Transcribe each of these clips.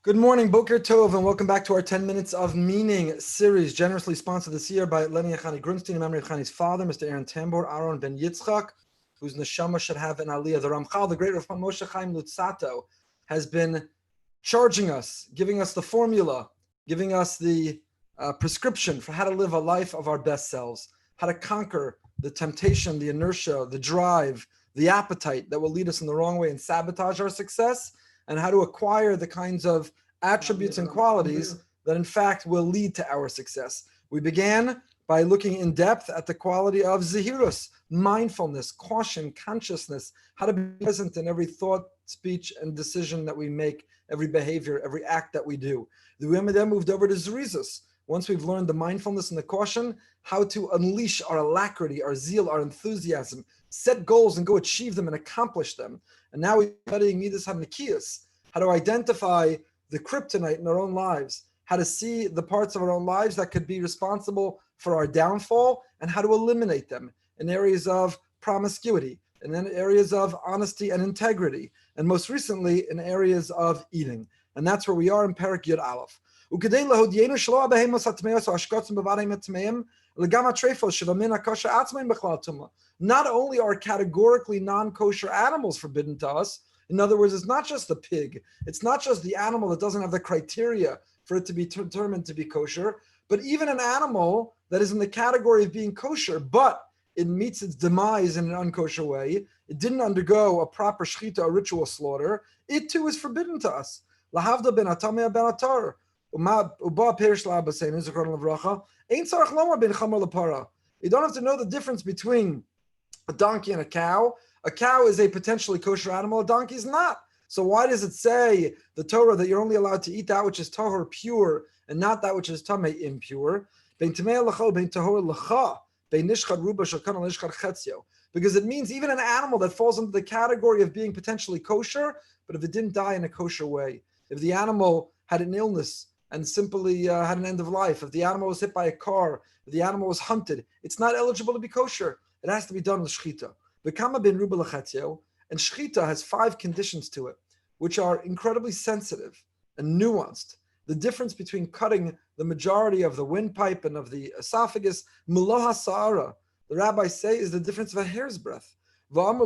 Good morning, Boker Tov, and welcome back to our 10 Minutes of Meaning series, generously sponsored this year by Lenny Echani Grunstein in memory of Chani's father, Mr. Aaron Tambor, Aaron ben Yitzchak, whose neshama should have an aliyah. The Ramchal, the great R Moshe Chaim Luzzatto, has been charging us, giving us the formula, giving us the prescription for how to live a life of our best selves, how to conquer the temptation, the inertia, the drive, the appetite that will lead us in the wrong way and sabotage our success, and how to acquire the kinds of attributes and qualities that in fact will lead to our success. We began by looking in depth at the quality of zehirus, mindfulness, caution, consciousness, how to be present in every thought, speech, and decision that we make, every behavior, every act that we do. The women then moved over to zerizus. Once we've learned the mindfulness and the caution, how to unleash our alacrity, our zeal, our enthusiasm, set goals and go achieve them and accomplish them. And now we're studying Midas HaNekiyos, how to identify the Kryptonite in our own lives, how to see the parts of our own lives that could be responsible for our downfall, and how to eliminate them in areas of promiscuity, and then areas of honesty and integrity, and most recently in areas of eating. And that's where we are in Perek Yud Aleph. Not only are categorically non-kosher animals forbidden to us, in other words, it's not just the pig, it's not just the animal that doesn't have the criteria for it to be determined to be kosher, but even an animal that is in the category of being kosher, but it meets its demise in an unkosher way, it didn't undergo a proper shechita, a ritual slaughter, it too is forbidden to us. Lahavda ben atameh ben atar. You don't have to know the difference between a donkey and a cow. A cow is a potentially kosher animal, a donkey is not. So why does it say, the Torah, that you're only allowed to eat that which is tahor pure and not that which is tameh impure? Because it means even an animal that falls into the category of being potentially kosher, but if it didn't die in a kosher way, if the animal had an illness and simply had an end of life, if the animal was hit by a car, if the animal was hunted, it's not eligible to be kosher. It has to be done with shechita. And shechita has 5 conditions to it, which are incredibly sensitive and nuanced. The difference between cutting the majority of the windpipe and of the esophagus, muloha sa'ara, the rabbis say, is the difference of a hair's breadth. You know,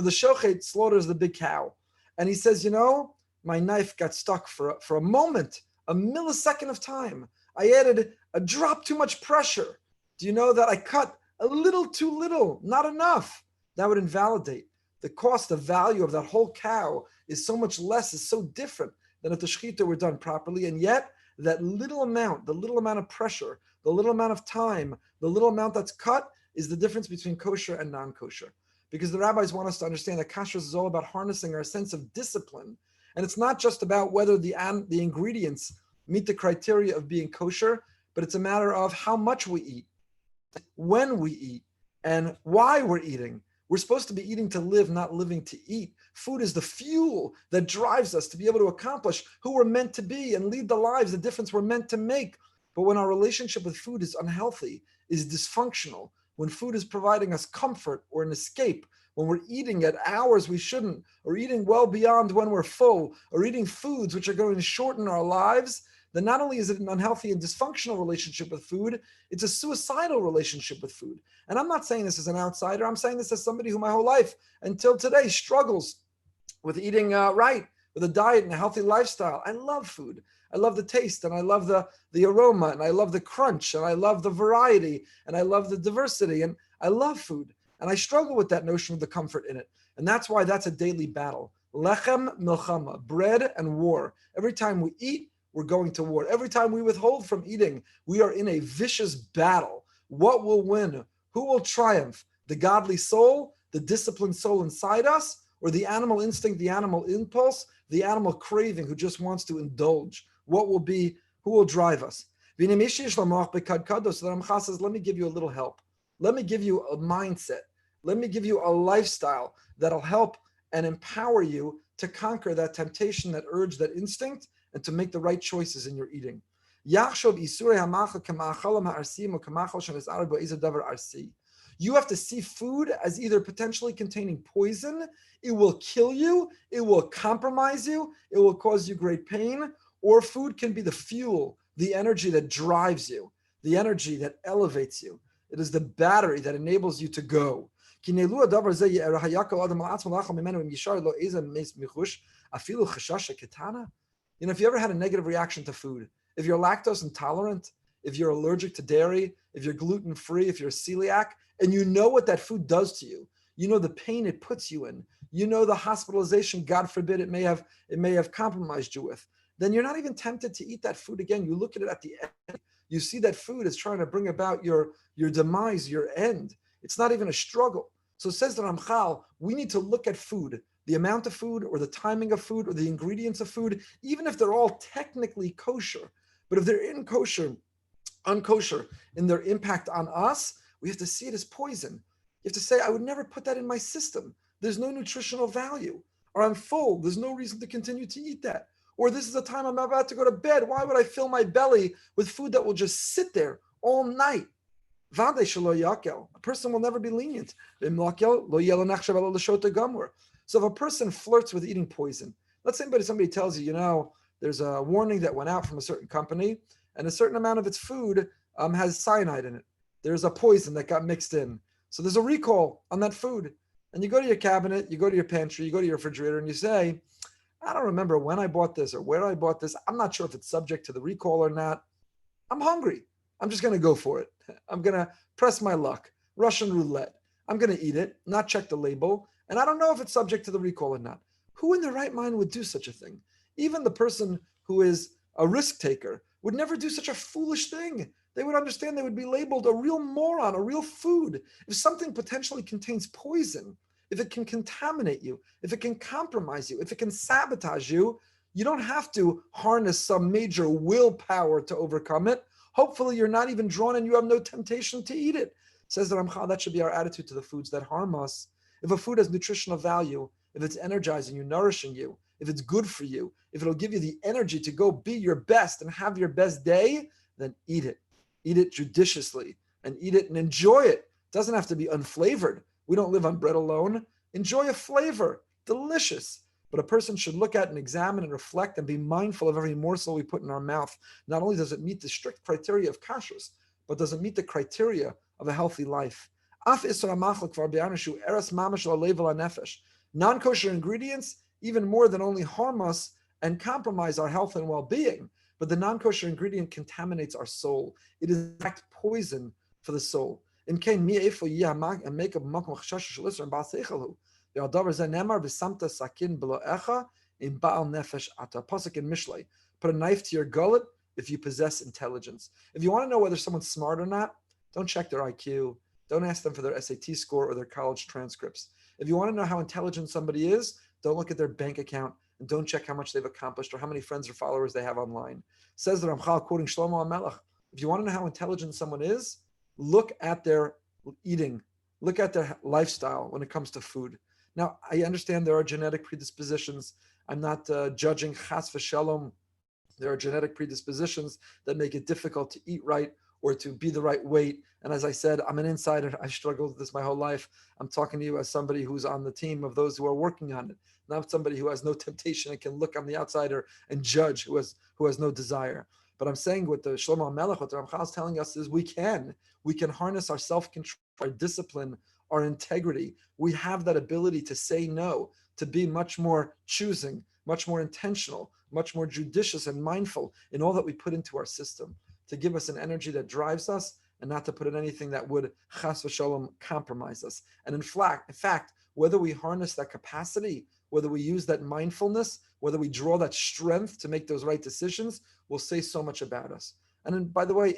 the shochet slaughters the big cow. And he says, my knife got stuck for a moment, a millisecond of time. I added a drop too much pressure. Do you know that I cut a little too little, not enough? That would invalidate. The cost, the value of that whole cow is so much less, is so different than if the shechita were done properly. And yet, that little amount, the little amount of pressure, the little amount of time, the little amount that's cut is the difference between kosher and non-kosher. Because the rabbis want us to understand that kashrus is all about harnessing our sense of discipline. And it's not just about whether the ingredients meet the criteria of being kosher, but it's a matter of how much we eat, when we eat, and why we're eating. We're supposed to be eating to live, not living to eat. Food is the fuel that drives us to be able to accomplish who we're meant to be and lead the lives, the difference we're meant to make. But when our relationship with food is unhealthy, is dysfunctional, when food is providing us comfort or an escape, when we're eating at hours we shouldn't, or eating well beyond when we're full, or eating foods which are going to shorten our lives, then not only is it an unhealthy and dysfunctional relationship with food, it's a suicidal relationship with food. And I'm not saying this as an outsider. I'm saying this as somebody who my whole life until today struggles with eating right, with a diet and a healthy lifestyle. I love food. I love the taste, and I love the aroma, and I love the crunch, and I love the variety, and I love the diversity, and I love food. And I struggle with that notion of the comfort in it. And that's why that's a daily battle. Lechem milchama, bread and war. Every time we eat, we're going to war. Every time we withhold from eating, we are in a vicious battle. What will win? Who will triumph? The godly soul, the disciplined soul inside us, or the animal instinct, the animal impulse, the animal craving who just wants to indulge? What will be, who will drive us? So the Ramchal says, let me give you a little help. Let me give you a mindset. Let me give you a lifestyle that'll help and empower you to conquer that temptation, that urge, that instinct, and to make the right choices in your eating. You have to see food as either potentially containing poison, it will kill you, it will compromise you, it will cause you great pain, or food can be the fuel, the energy that drives you, the energy that elevates you. It is the battery that enables you to go. You know, if you ever had a negative reaction to food, if you're lactose intolerant, if you're allergic to dairy, if you're gluten-free, if you're celiac, and you know what that food does to you, you know the pain it puts you in, you know the hospitalization, God forbid, it may have compromised you with, then you're not even tempted to eat that food again. You look at it at the end, you see that food is trying to bring about your demise, your end. It's not even a struggle. So says the Ramchal, we need to look at food, the amount of food or the timing of food or the ingredients of food, even if they're all technically kosher. But if they're unkosher in their impact on us, we have to see it as poison. You have to say, I would never put that in my system. There's no nutritional value. Or I'm full. There's no reason to continue to eat that. Or this is the time I'm about to go to bed. Why would I fill my belly with food that will just sit there all night? A person will never be lenient. So if a person flirts with eating poison, let's say somebody tells you, there's a warning that went out from a certain company, and a certain amount of its food has cyanide in it. There's a poison that got mixed in. So there's a recall on that food. And you go to your cabinet, you go to your pantry, you go to your refrigerator, and you say, I don't remember when I bought this or where I bought this. I'm not sure if it's subject to the recall or not. I'm hungry. I'm just going to go for it. I'm going to press my luck. Russian roulette. I'm going to eat it, not check the label. And I don't know if it's subject to the recall or not. Who in their right mind would do such a thing? Even the person who is a risk taker would never do such a foolish thing. They would understand they would be labeled a real moron, a real food. If something potentially contains poison, if it can contaminate you, if it can compromise you, if it can sabotage you, you don't have to harness some major willpower to overcome it. Hopefully you're not even drawn and you have no temptation to eat it. Says the Ramchal, that should be our attitude to the foods that harm us. If a food has nutritional value, if it's energizing you, nourishing you, if it's good for you, if it'll give you the energy to go be your best and have your best day, then eat it. Eat it judiciously and eat it and enjoy it. It doesn't have to be unflavored. We don't live on bread alone. Enjoy a flavor, delicious. But a person should look at and examine and reflect and be mindful of every morsel we put in our mouth. Not only does it meet the strict criteria of kashrus, but does it meet the criteria of a healthy life. Non-kosher ingredients, even more than only harm us and compromise our health and well-being, but the non-kosher ingredient contaminates our soul. It is in fact poison for the soul. In kain mi'efo yiyah make a makom chashash shalisr ba'al seichelu. The aldavar zenemar v'samta sakin belo'echa in ba'al nefesh ata. Pasuk in Mishlei. Put a knife to your gullet if you possess intelligence. If you want to know whether someone's smart or not, don't check their IQ. Don't ask them for their SAT score or their college transcripts. If you want to know how intelligent somebody is, don't look at their bank account and don't check how much they've accomplished or how many friends or followers they have online. Says the Ramchal, quoting Shlomo HaMelech, if you want to know how intelligent someone is, look at their eating, look at their lifestyle when it comes to food. Now, I understand there are genetic predispositions. I'm not judging chas v'shalom. There are genetic predispositions that make it difficult to eat right or to be the right weight. And as I said, I'm an insider. I struggled with this my whole life. I'm talking to you as somebody who's on the team of those who are working on it, not somebody who has no temptation and can look on the outsider and judge who has no desire. But I'm saying what the Shlomo HaMelech, what the Ramchal is telling us is we can harness our self-control, our discipline, our integrity. We have that ability to say no, to be much more choosing, much more intentional, much more judicious and mindful in all that we put into our system, to give us an energy that drives us and not to put in anything that would chas v'shalom compromise us. And in fact, whether we harness that capacity, whether we use that mindfulness, whether we draw that strength to make those right decisions, will say so much about us. And then, by the way,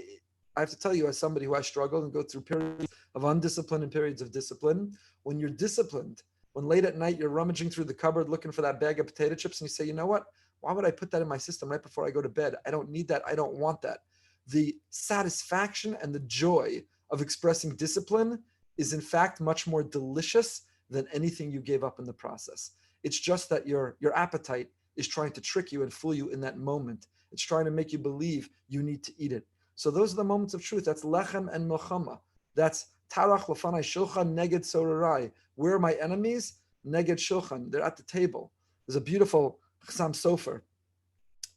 I have to tell you, as somebody who has struggled and go through periods of undiscipline and periods of discipline, when you're disciplined, when late at night you're rummaging through the cupboard looking for that bag of potato chips and you say, you know what, why would I put that in my system right before I go to bed? I don't need that. I don't want that. The satisfaction and the joy of expressing discipline is in fact much more delicious than anything you gave up in the process. It's just that your appetite is trying to trick you and fool you in that moment. It's trying to make you believe you need to eat it. So those are the moments of truth. That's lechem and milchama. That's Tarach lefanai shulchan neged sorarai. Where are my enemies? Neged shulchan. They're at the table. There's a beautiful Chassam Sofer,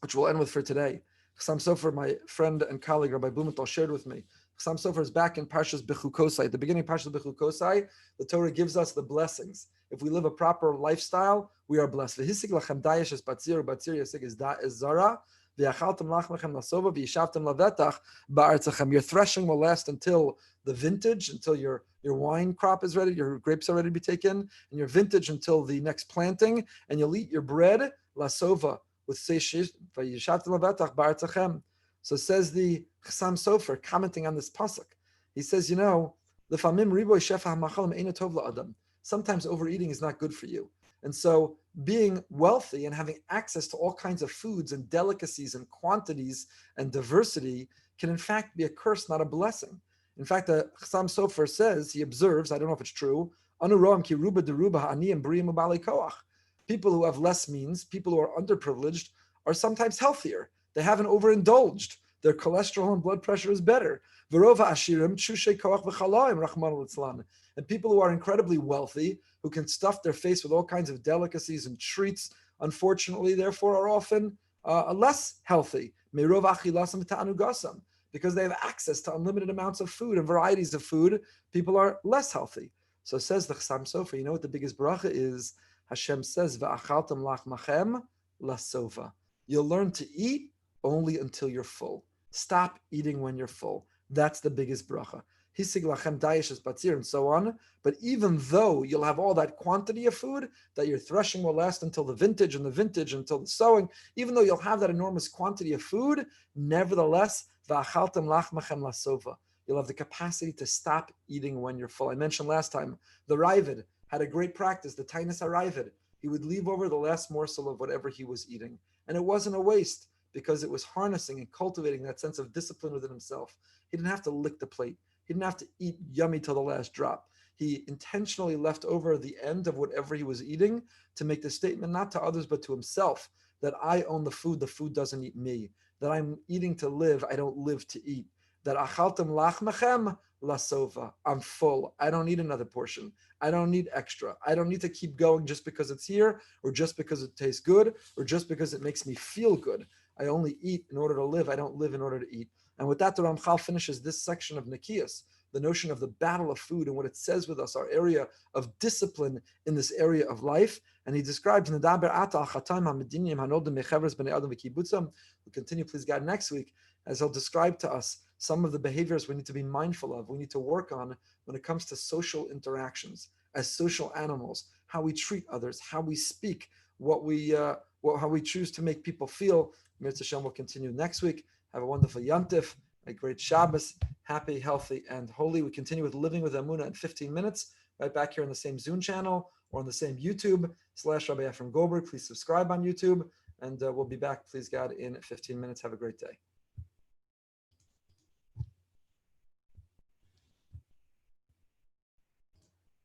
which we'll end with for today. Chassam Sofer, my friend and colleague Rabbi Blumenthal, shared with me. Chassam Sofer is back in Parshas Bechukosai. At the beginning of Parshas Bechukosai, the Torah gives us the blessings. If we live a proper lifestyle, we are blessed. V'hisig lachem dayesh es batzir, batzir yasig es zara, v'yachaltem lachmechem lasova, v'yishavtem lavetach ba'artzachem. Your threshing will last until the vintage, until your wine crop is ready, your grapes are ready to be taken, and your vintage until the next planting, and you'll eat your bread, lasova, with seishish, v'yishavtem lavetach ba'artzachem. So says the Chassam Sofer, commenting on this pasuk. He says, l'famim riboy shefa ha'machalim eina tov la'adam. Sometimes overeating is not good for you. And so being wealthy and having access to all kinds of foods and delicacies and quantities and diversity can in fact be a curse, not a blessing. In fact, the Chassam Sofer says, he observes, I don't know if it's true, Anuroam ki ruba deruba aniyim briyim u'balei koach. People who have less means, people who are underprivileged, are sometimes healthier. They haven't overindulged. Their cholesterol and blood pressure is better. Verova ashirim chushe koach v'chalaim rachman litzlan. And people who are incredibly wealthy, who can stuff their face with all kinds of delicacies and treats, unfortunately, therefore, are often less healthy. Merov achilasam ta'anugasam. Because they have access to unlimited amounts of food and varieties of food, people are less healthy. So says the Chassam Sofer, you know what the biggest bracha is? Hashem says, V'achaltem lachmachem lasova. You'll learn to eat only until you're full. Stop eating when you're full. That's the biggest bracha. Hisig lachem dayesh es batzir, and so on. But even though you'll have all that quantity of food, that your threshing will last until the vintage, and the vintage until the sowing, even though you'll have that enormous quantity of food, nevertheless, va'achaltem lachmachem lasova. You'll have the capacity to stop eating when you're full. I mentioned last time, the Ravid had a great practice, the Tainus HaRavid. He would leave over the last morsel of whatever he was eating. And it wasn't a waste, because it was harnessing and cultivating that sense of discipline within himself. He didn't have to lick the plate. He didn't have to eat yummy till the last drop. He intentionally left over the end of whatever he was eating to make the statement, not to others, but to himself, that I own the food doesn't eat me. That I'm eating to live, I don't live to eat. That achaltem lachmechem lasova. I'm full. I don't need another portion. I don't need extra. I don't need to keep going just because it's here, or just because it tastes good, or just because it makes me feel good. I only eat in order to live. I don't live in order to eat. And with that, the Ramchal finishes this section of Nikias, the notion of the battle of food and what it says with us, our area of discipline in this area of life. And he describes, we'll continue, please God, next week, as he'll describe to us some of the behaviors we need to be mindful of, we need to work on when it comes to social interactions, as social animals, how we treat others, how we speak, how we choose to make people feel. Mirza Hashem will continue next week. Have a wonderful Yantif, a great Shabbos, happy, healthy, and holy. We continue with Living with Amunah in 15 minutes, right back here on the same Zoom channel or on the same YouTube/Rabbi Ephraim Goldberg. Please subscribe on YouTube, and we'll be back, please God, in 15 minutes. Have a great day.